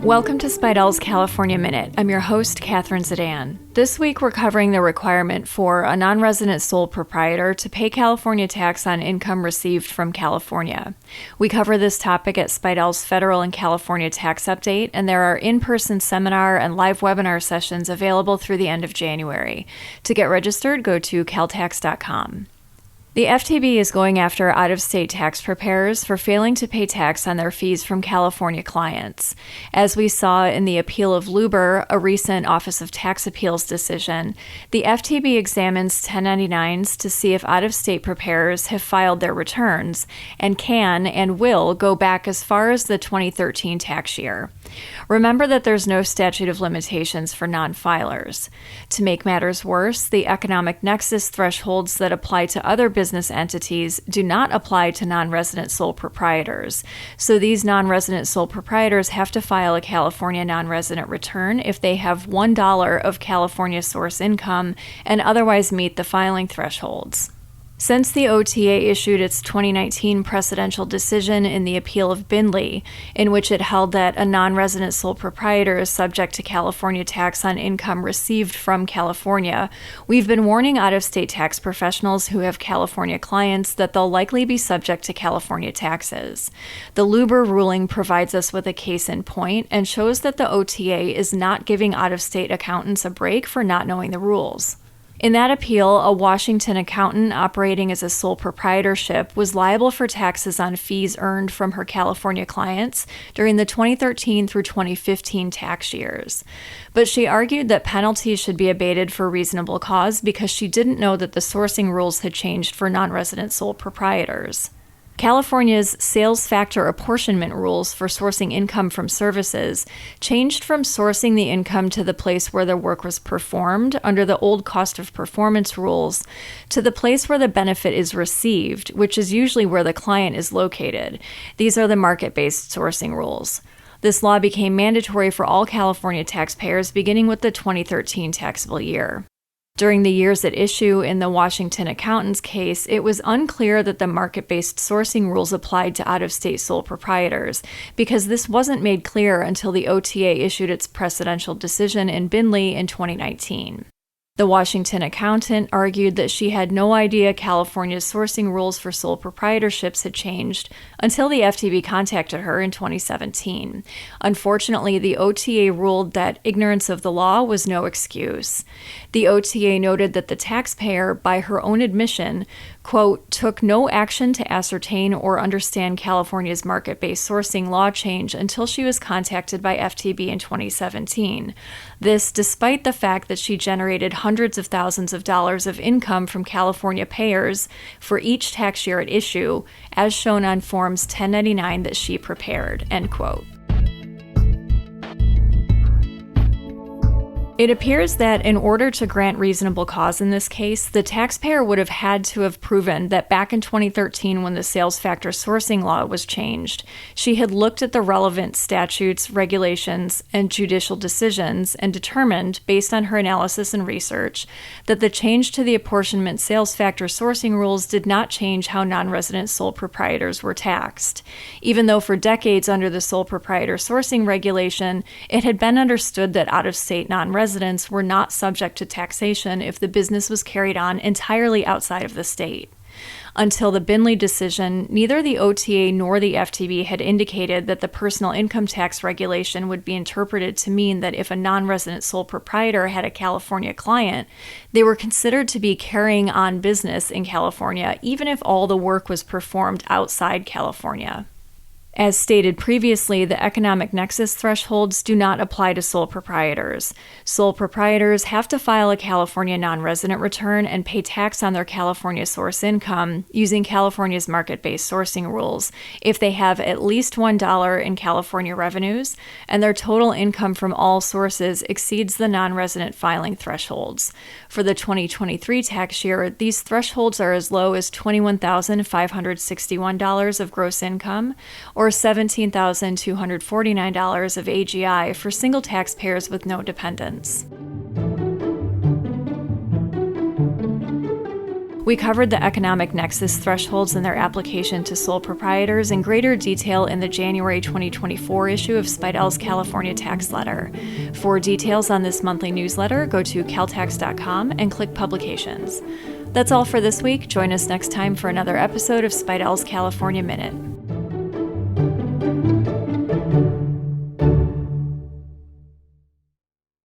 Welcome to Spidell's California Minute. I'm your host, Catherine Zidane. This week, we're covering the requirement for a non-resident sole proprietor to pay California tax on income received from California. We cover this topic at Spidell's Federal and California Tax Update, and there are in-person seminar and live webinar sessions available through the end of January. To get registered, go to caltax.com. The FTB is going after out-of-state tax preparers for failing to pay tax on their fees from California clients. As we saw in the appeal of Luber, a recent Office of Tax Appeals decision, the FTB examines 1099s to see if out-of-state preparers have filed their returns and can and will go back as far as the 2013 tax year. Remember that there's no statute of limitations for non-filers. To make matters worse, the economic nexus thresholds that apply to other business entities do not apply to non-resident sole proprietors. So these non-resident sole proprietors have to file a California non-resident return if they have $1 of California source income and otherwise meet the filing thresholds. Since the OTA issued its 2019 precedential decision in the appeal of Bindley, in which it held that a non-resident sole proprietor is subject to California tax on income received from California, we've been warning out-of-state tax professionals who have California clients that they'll likely be subject to California taxes. The Luber ruling provides us with a case in point and shows that the OTA is not giving out-of-state accountants a break for not knowing the rules. In that appeal, a Washington accountant operating as a sole proprietorship was liable for taxes on fees earned from her California clients during the 2013 through 2015 tax years. But she argued that penalties should be abated for reasonable cause because she didn't know that the sourcing rules had changed for non-resident sole proprietors. California's sales factor apportionment rules for sourcing income from services changed from sourcing the income to the place where the work was performed under the old cost of performance rules to the place where the benefit is received, which is usually where the client is located. These are the market-based sourcing rules. This law became mandatory for all California taxpayers beginning with the 2013 taxable year. During the years at issue in the Washington accountant's case, it was unclear that the market-based sourcing rules applied to out-of-state sole proprietors, because this wasn't made clear until the OTA issued its precedential decision in Bindley in 2019. The Washington accountant argued that she had no idea California's sourcing rules for sole proprietorships had changed until the FTB contacted her in 2017. Unfortunately, the OTA ruled that ignorance of the law was no excuse. The OTA noted that the taxpayer, by her own admission, quote, took no action to ascertain or understand California's market-based sourcing law change until she was contacted by FTB in 2017. This despite the fact that she generated hundreds of thousands of dollars of income from California payers for each tax year at issue, as shown on Forms 1099 that she prepared, end quote. It appears that in order to grant reasonable cause in this case, the taxpayer would have had to have proven that back in 2013 when the sales factor sourcing law was changed, she had looked at the relevant statutes, regulations, and judicial decisions and determined, based on her analysis and research, that the change to the apportionment sales factor sourcing rules did not change how non-resident sole proprietors were taxed. Even though for decades under the sole proprietor sourcing regulation, it had been understood that out-of-state non-residents were not subject to taxation if the business was carried on entirely outside of the state. Until the Bindley decision, neither the OTA nor the FTB had indicated that the personal income tax regulation would be interpreted to mean that if a non-resident sole proprietor had a California client, they were considered to be carrying on business in California, even if all the work was performed outside California. As stated previously, the economic nexus thresholds do not apply to sole proprietors. Sole proprietors have to file a California non-resident return and pay tax on their California source income using California's market-based sourcing rules if they have at least $1 in California revenues and their total income from all sources exceeds the non-resident filing thresholds. For the 2023 tax year, these thresholds are as low as $21,561 of gross income or $17,249 of AGI for single taxpayers with no dependents. We covered the economic nexus thresholds and their application to sole proprietors in greater detail in the January 2024 issue of Speidel's California Tax Letter. For details on this monthly newsletter, go to caltax.com and click Publications. That's all for this week. Join us next time for another episode of Speidel's California Minute.